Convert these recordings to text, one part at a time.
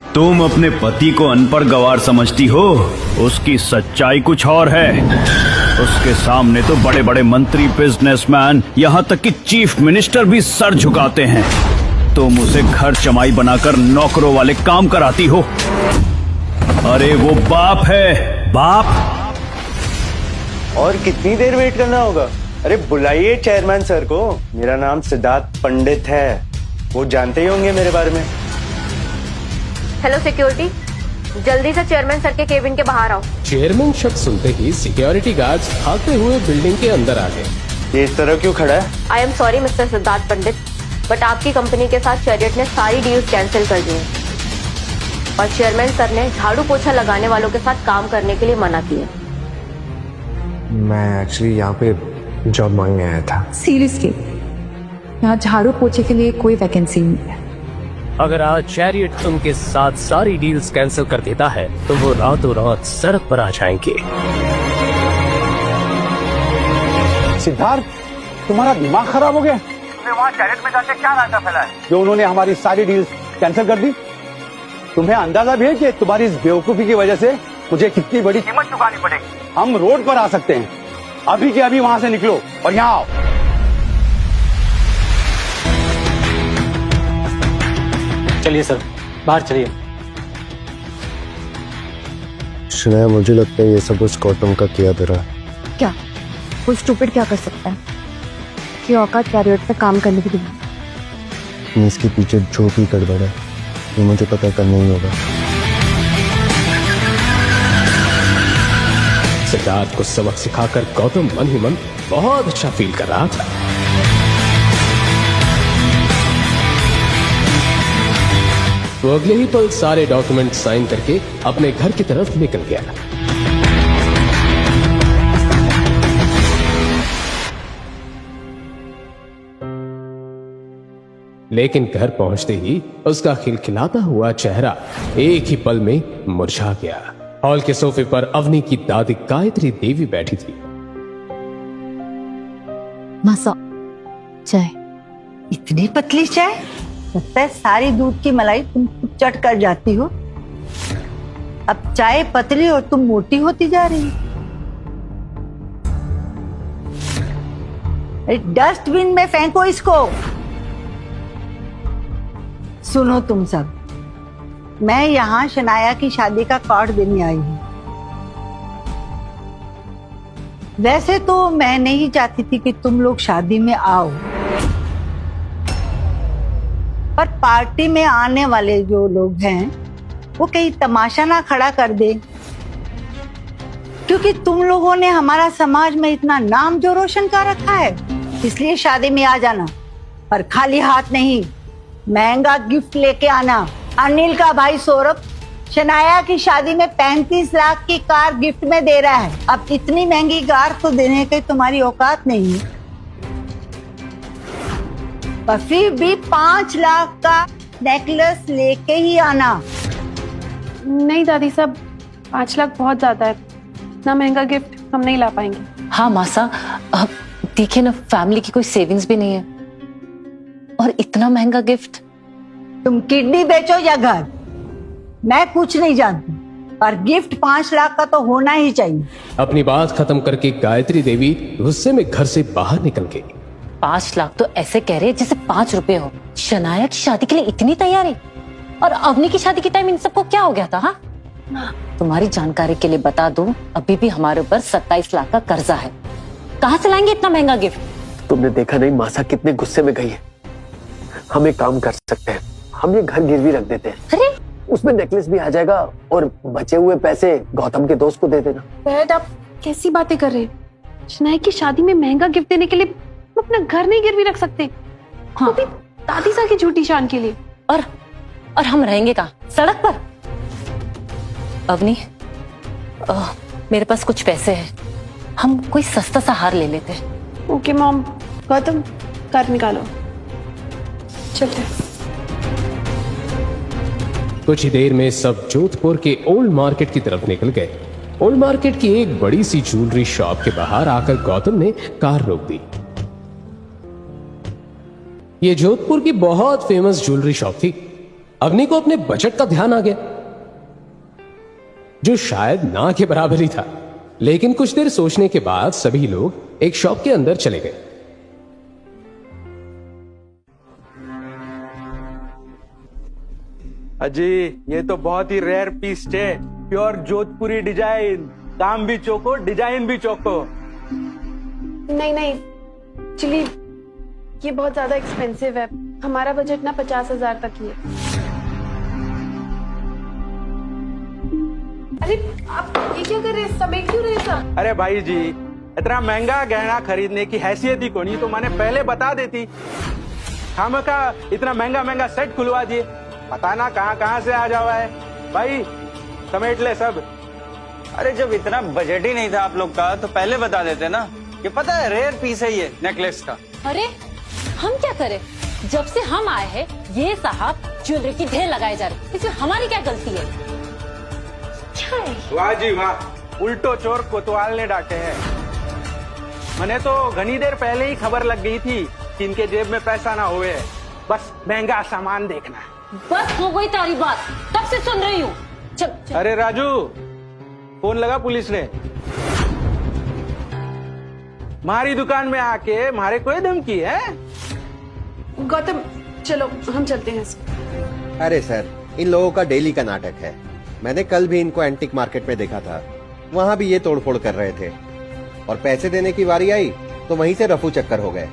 तुम अपने पति को अनपढ़ गवार समझती हो, उसकी सच्चाई कुछ और है। उसके सामने तो बड़े बड़े मंत्री, बिजनेसमैन, यहाँ तक कि चीफ मिनिस्टर भी सर झुकाते हैं। तुम उसे घर जमाई बनाकर नौकरों वाले काम कराती हो। अरे वो बाप है, बाप। और कितनी देर वेट करना होगा? अरे बुलाइए चेयरमैन सर को। मेरा नाम सिद्धार्थ पंडित है, वो जानते ही होंगे मेरे बारे में। हेलो सिक्योरिटी, जल्दी से चेयरमैन सर के केबिन के बाहर आओ। चेयरमैन शब्द सुनते ही सिक्योरिटी गार्ड्स भागते हुए बिल्डिंग के अंदर आ गए। ये इस तरह क्यों खड़ा है? I am sorry mister Siddharth Pandit, but आपकी कंपनी के साथ चैरियट ने सारी डील्स कैंसिल कर दी हैं और चेयरमैन सर ने झाड़ू पोछा लगाने वालों के साथ काम करने के लिए मना किया। मैं एक्चुअली यहाँ पे जॉब मांगने आया था। सीरियसली, यहाँ झाड़ू पोछे के लिए कोई वैकेंसी नहीं है। अगर आज चैरियट उनके साथ सारी डील्स कैंसिल कर देता है तो वो रातों रात सड़क पर आ जाएंगे। सिद्धार्थ, तुम्हारा दिमाग खराब हो गया? तुमने वहाँ चैरियट में जाके क्या रास्ता फैला है जो उन्होंने हमारी सारी डील्स कैंसिल कर दी? तुम्हें अंदाजा भी है कि तुम्हारी इस बेवकूफी की वजह से मुझे कितनी बड़ी कीमत चुकानी पड़ेगी। हम रोड पर आ सकते हैं, अभी के अभी वहाँ से निकलो और यहाँ आओ। चलिए सर, बाहर चलिए। शनाया, मुझे लगता है ये सब उस गौतम का किया धरा। क्या कोई स्टूपिड क्या कर सकता है कि औकात चैरियट पे काम करने की दुनिया? इसके पीछे जो भी गड़बड़ है ये मुझे पता करना ही होगा। सिद्धार्थ को सबक सिखाकर गौतम मन ही मन बहुत अच्छा फील कर रहा था। वो अगले ही पल सारे डॉक्यूमेंट साइन करके अपने घर की तरफ निकल गया। लेकिन घर पहुंचते ही उसका खिलखिलाता हुआ चेहरा एक ही पल में मुरझा गया। हॉल के सोफे पर अवनी की दादी गायत्री देवी बैठी थी। मासा, चाय। इतनी पतली चाय? लगता है सारी दूध की मलाई तुम चट कर जाती हो। अब चाय पतली और तुम मोटी होती जा रही। डस्टबिन में फेंको इसको। सुनो तुम सब, मैं यहाँ शनाया की शादी का कार्ड देने आई हूँ। वैसे तो मैं नहीं चाहती थी कि तुम लोग शादी में आओ, पर पार्टी में आने वाले जो लोग हैं वो कहीं तमाशा ना खड़ा कर दे, क्योंकि तुम लोगों ने हमारा समाज में इतना नाम जो रोशन कर रखा है। इसलिए शादी में आ जाना, पर खाली हाथ नहीं, महंगा गिफ्ट लेके आना। अनिल का भाई सौरभ शनाया की शादी में 35 लाख की कार गिफ्ट में दे रहा है। अब इतनी महंगी कार तो देने की तुम्हारी औकात नहीं है, पर फिर भी 5 लाख का नेकलेस लेके ही आना। नहीं दादी साहब, 5 लाख बहुत ज्यादा है, इतना महंगा गिफ्ट हम नहीं ला पाएंगे। हाँ मासा, देखिए ना, फैमिली की कोई सेविंग्स भी नहीं है और इतना महंगा गिफ्ट। तुम किडनी बेचो या घर, मैं कुछ नहीं जानती, पर गिफ्ट 5 लाख का तो होना ही चाहिए। अपनी बात खत्म करके गायत्री देवी गुस्से में घर से बाहर निकल गई। 5 लाख तो ऐसे कह रहे जैसे 5 रुपए हो। शनाया की शादी के लिए इतनी तैयारी, और अवनी की शादी के टाइम इन सबको क्या हो गया था? हाँ, तुम्हारी जानकारी के लिए बता दूं, अभी भी हमारे ऊपर 27 लाख का कर्जा है। कहाँ से लाएंगे इतना महंगा गिफ्ट? तुमने देखा नहीं मासा कितने गुस्से में गई है। हम एक काम कर सकते हैं, हम ये घर गिरवी रख देते हैं। अरे उसमें नेकलेस भी आ जाएगा और बचे हुए पैसे गौतम के दोस्त को दे देना। डैड, आप कैसी बातें कर रहे हैं? शनाया की शादी में महंगा गिफ्ट देने के लिए हम अपना घर नहीं गिरवी रख सकते। हाँ, वो भी दादी साहब की झूठी शान के लिए। और हम रहेंगे कहाँ? सड़क पर? अवनी, मेरे पास कुछ पैसे हैं, हम कोई सस्ता सा हार ले लेते हैं। Okay mom. गौतम, कार निकालो, चलते। कुछ ही देर में सब जोधपुर के ओल्ड मार्केट की तरफ निकल गए। ओल्ड मार्केट की एक बड़ी सी ज्वेलरी शॉप के बाहर आकर गौतम ने कार रोक दी। ये जोधपुर की बहुत फेमस ज्वेलरी शॉप थी। अवनी को अपने बजट का ध्यान आ गया, जो शायद ना के बराबर ही था। लेकिन कुछ देर सोचने के बाद सभी लोग एक शॉप के अंदर चले गए। अजी ये तो बहुत ही रेयर पीस है, प्योर जोधपुरी डिजाइन, काम भी चोको डिजाइन भी चोको। नहीं नहीं, एक्चुअली ये बहुत ज्यादा एक्सपेंसिव है। हमारा बजट ना 50,000 तक ही है। अरे आप ये क्या कर रहे हैं, समेट क्यों रहे हैं सब? अरे भाई जी, इतना महंगा गहना खरीदने की हैसियत ही कोनी तो मैंने पहले बता देती। खामखा इतना महंगा महंगा सेट खुलवा दिए, पता ना कहाँ कहाँ से आ जावा है। भाई समेट ले सब। अरे जब इतना बजट ही नहीं था आप लोग का तो पहले बता देते ना। ये पता है रेयर पीस है ये नेकलेस का। अरे हम क्या करें, जब से हम आए हैं ये साहब ज्वेलरी की ढेर लगाए जा रहे, इसमें हमारी क्या गलती है? क्या है? वाह जी वाह, उल्टो चोर कोतवाल ने डांटे हैं। मैंने तो घनी देर पहले ही खबर लग गई थी कि इनके जेब में पैसा ना होए, बस महंगा सामान देखना है। बस हो गई तारी बात, तब से सुन रही हूँ। चल। अरे राजू, फोन लगा पुलिस ने। हमारी दुकान में आके मारे कोई धमकी है? गौतम चलो हम चलते हैं। अरे सर, इन लोगों का डेली का नाटक है। मैंने कल भी इनको एंटिक मार्केट में देखा था, वहाँ भी ये तोड़फोड़ कर रहे थे, और पैसे देने की बारी आई तो वहीं से रफू चक्कर हो गए।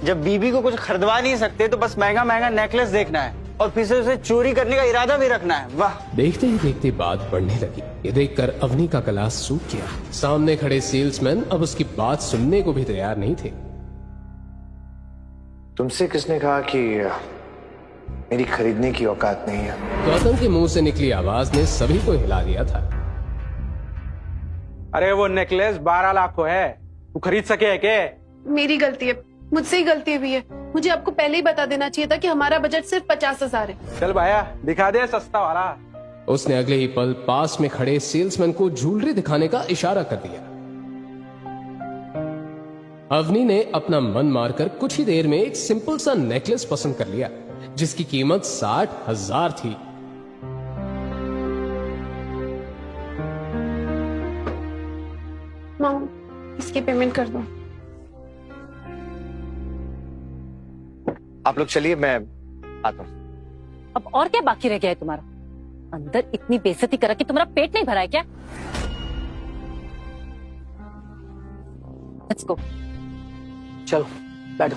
जब बीबी को कुछ खरीदवा नहीं सकते तो बस महंगा महंगा नेकलेस देखना है और फिर से उसे चोरी करने का इरादा भी रखना है। वाह। देखते ही देखते बात बढ़ने लगी। ये देखकर अवनी का गला सूख गया। सामने खड़े सेल्समैन अब उसकी बात सुनने को भी तैयार नहीं थे। तुमसे किसने कहा कि मेरी खरीदने की औकात नहीं है? गौतम के मुंह से निकली आवाज ने सभी को हिला दिया था। अरे वो नेकलेस 12 लाख को है, तू खरीद सके है क्या? मेरी गलती है, मुझसे ही गलती हुई है। मुझे आपको पहले ही बता देना चाहिए था कि हमारा बजट सिर्फ 50,000 है। चल भाया दिखा दे सस्ता वाला। उसने अगले ही पल पास में खड़े सेल्समैन को ज्वेलरी दिखाने का इशारा कर दिया। अवनी ने अपना मन मारकर कुछ ही देर में एक सिंपल सा नेकलेस पसंद कर लिया, जिसकी कीमत 60,000 थी। मॉम, इसकी पेमेंट कर दो। आप लोग चलिए, मैं आता हूँ। अब और क्या बाकी रह गया है तुम्हारा? अंदर इतनी बेइज्जती करा कि तुम्हारा पेट नहीं भरा है क्या? Let's go. चलो बैठो।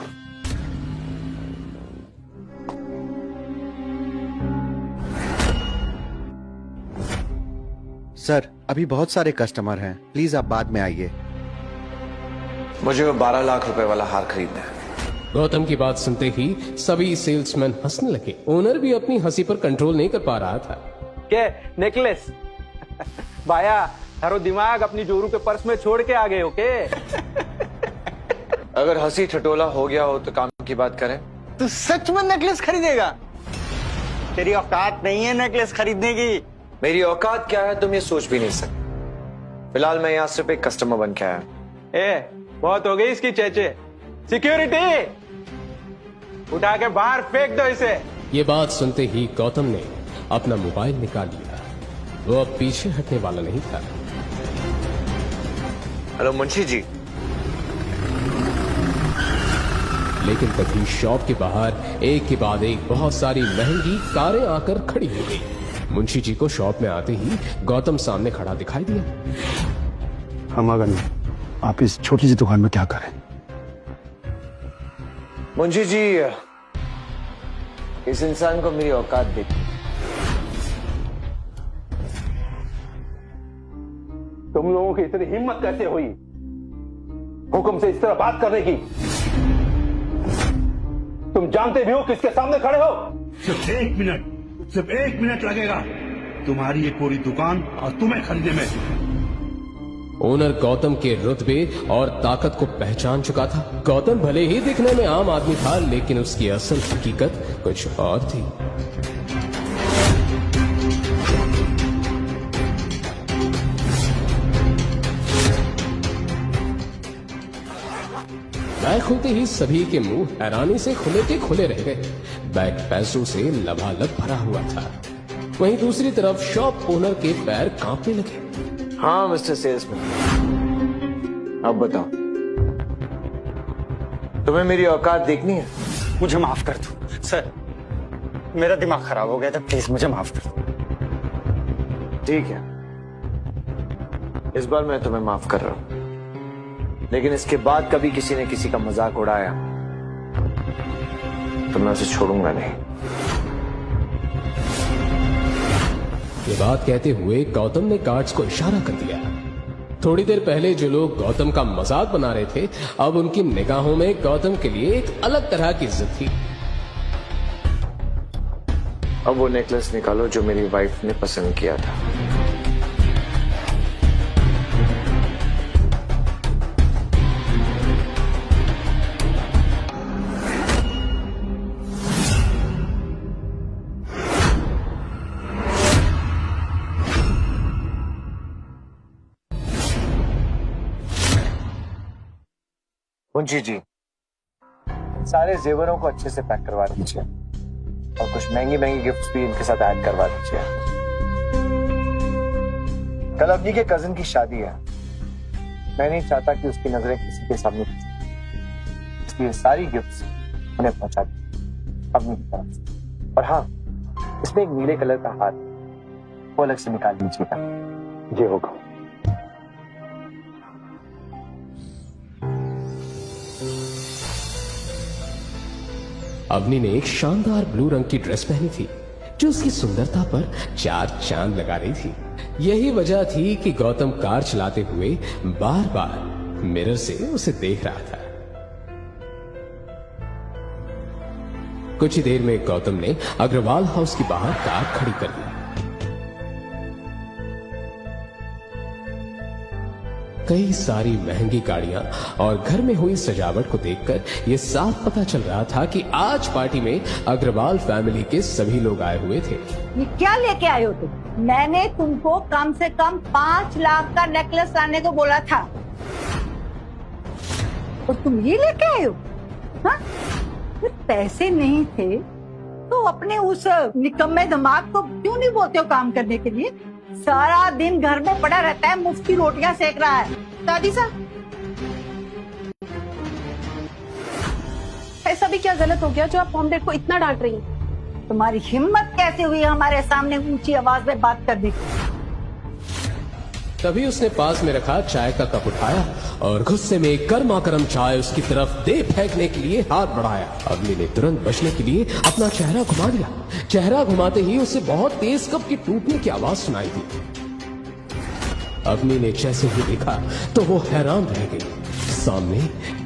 सर, अभी बहुत सारे कस्टमर हैं, प्लीज आप बाद में आइए। मुझे वो 12 लाख रुपए वाला हार खरीदना है। गौतम की बात सुनते ही सभी सेल्समैन हंसने लगे। ओनर भी अपनी हंसी पर कंट्रोल नहीं कर पा रहा था। क्या नेकलेस? भाया थारो दिमाग अपनी जोरू के पर्स में छोड़ के आ गए हो के? अगर हंसी ठटोला हो गया हो तो काम की बात करें। तू सच में नेकलेस खरीदेगा? तेरी औकात नहीं है नेकलेस खरीदने की। मेरी औकात क्या है तुम ये सोच भी नहीं सकते। फिलहाल मैं यहाँ सिर्फ एक कस्टमर बन के आया। बहुत हो गई इसकी चेचे। सिक्योरिटी, उठा के बाहर फेंक दो इसे। ये बात सुनते ही गौतम ने अपना मोबाइल निकाल लिया। वो अब पीछे हटने वाला नहीं था। हेलो मुंशी जी। लेकिन तभी शॉप के बाहर एक के बाद एक बहुत सारी महंगी कारें आकर खड़ी हो गई। मुंशी जी को शॉप में आते ही गौतम सामने खड़ा दिखाई दिया। हम अगर आप इस छोटी सी दुकान में क्या करें? मुंशी जी, इस इंसान को मेरी औकात देखी। तुम लोगों की इतनी हिम्मत कैसे हुई हुक्म से इस तरह बात करने की? तुम जानते भी हो किसके सामने खड़े हो? सिर्फ एक मिनट लगेगा तुम्हारी ये पूरी दुकान और तुम्हें खरीदने में। ओनर गौतम के रुतबे और ताकत को पहचान चुका था। गौतम भले ही दिखने में आम आदमी था, लेकिन उसकी असल हकीकत कुछ और थी। मैं खुलते ही सभी के मुंह हैरानी से खुले के खुले रह गए। बैग पैसों से लबालब भरा हुआ था। वहीं दूसरी तरफ शॉप ओनर के पैर कांपने लगे। हाँ मिस्टर सेल्समैन, अब बताओ, तुम्हें मेरी औकात देखनी है? मुझे माफ कर दो सर, मेरा दिमाग खराब हो गया था, प्लीज मुझे माफ कर दो। ठीक है, इस बार मैं तुम्हें माफ कर रहा हूं, लेकिन इसके बाद कभी किसी ने किसी का मजाक उड़ाया तो मैं उसे छोड़ूंगा नहीं। ये बात कहते हुए गौतम ने गार्ड्स को इशारा कर दिया। थोड़ी देर पहले जो लोग गौतम का मजाक बना रहे थे, अब उनकी निगाहों में गौतम के लिए एक अलग तरह की इज्जत थी। अब वो नेकलेस निकालो जो मेरी वाइफ ने पसंद किया था। मुंशी जी, सारे जेवरों को अच्छे से पैक करवा दीजिए और कुछ महंगी महंगी गिफ्ट्स भी इनके साथ ऐड करवा दीजिए। कल अवनी के कजिन की शादी है, मैं नहीं चाहता कि उसकी नजरें किसी के सामने फंसें, इसलिए सारी गिफ्ट्स उन्हें पहुंचा दी अवनी की तरफ से। और हाँ, इसमें एक नीले कलर का हार, वो अलग से निकाल लीजिएगा। ये होगा। अवनी ने एक शानदार ब्लू रंग की ड्रेस पहनी थी जो उसकी सुंदरता पर 4 चांद लगा रही थी। यही वजह थी कि गौतम कार चलाते हुए बार बार मिरर से उसे देख रहा था। कुछ ही देर में गौतम ने अग्रवाल हाउस के बाहर कार खड़ी कर दी। कई सारी महंगी गाड़ियां और घर में हुई सजावट को देखकर यह साफ पता चल रहा था कि आज पार्टी में अग्रवाल फैमिली के सभी लोग आए हुए थे। ये क्या लेके आए हो तुम? मैंने तुमको कम से कम 5 लाख का नेकलेस लाने को बोला था और तुम ये लेके आए हो? हाँ? पैसे नहीं थे तो अपने उस निकम्मे दिमाग को क्यों नहीं बोलते हो काम करने के लिए? सारा दिन घर में पड़ा रहता है, मुफ्त की रोटियां सेक रहा है। दादी साहब, ऐसा भी क्या गलत हो गया जो आप मॉम डैड को इतना डांट रही हैं? तुम्हारी हिम्मत कैसे हुई हमारे सामने ऊंची आवाज में बात करने की? तभी उसने पास में रखा चाय का कप उठाया और गुस्से में गर्मा गर्म चाय उसकी तरफ दे फेंकने के लिए हाथ बढ़ाया। अवनी ने तुरंत बचने के लिए अपना चेहरा घुमा दिया। चेहरा घुमाते ही उसे बहुत तेज कप की टूटने की आवाज सुनाई दी। अवनी ने जैसे ही देखा तो वो हैरान रह गई। सामने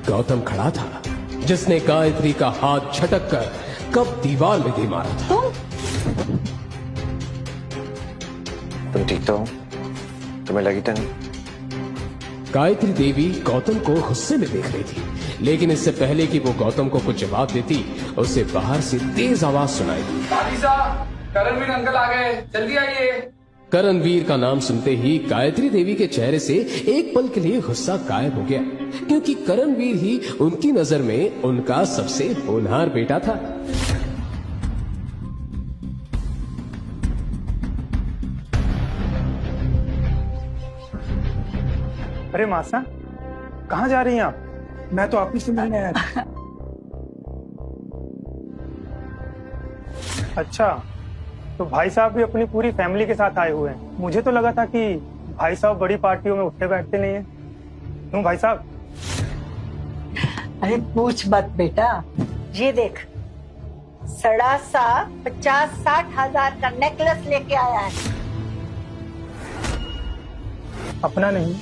गौतम खड़ा था जिसने गायत्री का हाथ झटक कर कप दीवार में दे मारा था। तुम ठीक तो हो? तुम्हें लगी तो नहीं? गायत्री देवी गौतम को गुस्से में देख रही थी, लेकिन इससे पहले कि वो गौतम को कुछ जवाब देती, उसे बाहर से तेज आवाज सुनाई दी। दादी साहब, करणवीर अंकल आ गए, जल्दी आइए। करणवीर का नाम सुनते ही गायत्री देवी के चेहरे से एक पल के लिए गुस्सा गायब हो गया, क्योंकि करणवीर ही उनकी नजर में उनका सबसे होनहार बेटा था। अरे मासा, कहाँ जा रही हैं आप? मैं तो ऑफिस से मिलने आया था। अच्छा, तो भाई साहब भी अपनी पूरी फैमिली के साथ आए हुए हैं। मुझे तो लगा था कि भाई साहब बड़ी पार्टियों में उठते बैठते नहीं है। क्यों भाई साहब? अरे पूछ मत बेटा, ये देख, 50-60 हजार का नेकलेस लेके आया है। अपना नहीं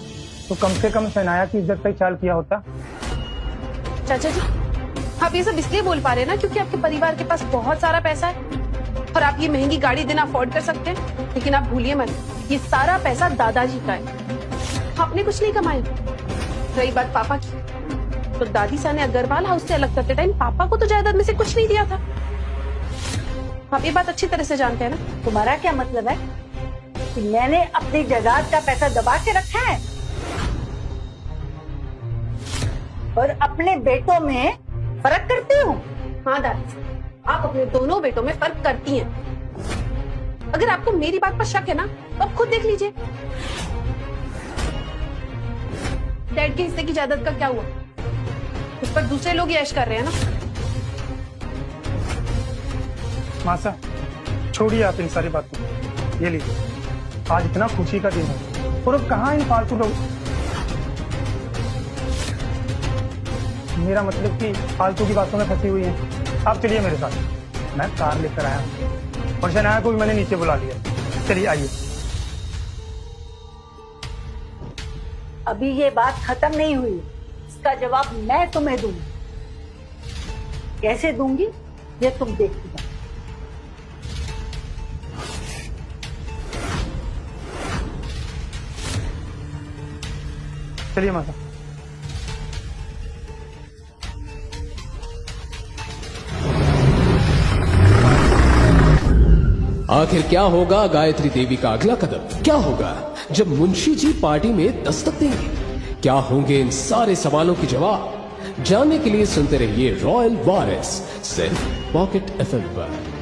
तो कम से कम सनाया की इज्जत का ख्याल किया होता। चाचा जी, आप ये सब इसलिए बोल पा रहे हैं ना क्योंकि आपके परिवार के पास बहुत सारा पैसा है और आप ये महंगी गाड़ी देना अफोर्ड कर सकते हैं। लेकिन आप भूलिए मत, ये सारा पैसा दादाजी का है, आपने कुछ नहीं कमाया। रही बात पापा की, तो दादी सा ने अग्रवाल हाउस से अलग करते टाइम पापा को तो जायदाद में से कुछ नहीं दिया था। आप ये बात अच्छी तरह से जानते हैं ना। तुम्हारा क्या मतलब है कि मैंने अपनी जायदाद का पैसा दबा के रखा है? और अपने बेटों में फर्क करती हूँ। हाँ दादी, आप अपने दोनों बेटों में फर्क करती हैं। अगर आपको मेरी बात पर शक है ना, तो आप खुद देख लीजिए। डैड के हिस्से की जायदाद का क्या हुआ? उस पर दूसरे लोग यश कर रहे हैं ना। मासा, छोड़िए आप इन सारी बातों को। ये लीजिए, आज इतना खुशी का दिन है और अब कहाँ इन फालतू लोग। मेरा मतलब कि फालतू की बातों में फंसी हुई है। आप चलिए मेरे साथ, मैं कार लेकर आया हूँ और शनाया को भी मैंने नीचे बुला लिया। चलिए आइए। अभी ये बात खत्म नहीं हुई, इसका जवाब मैं तुम्हें दूंगी। कैसे दूंगी ये तुम देखती जाओ। चलिए माता। आखिर क्या होगा गायत्री देवी का अगला कदम? क्या होगा जब मुंशी जी पार्टी में दस्तक देंगे? क्या होंगे इन सारे सवालों के जवाब? जानने के लिए सुनते रहिए रॉयल वारिस सिर्फ पॉकेट FM पर।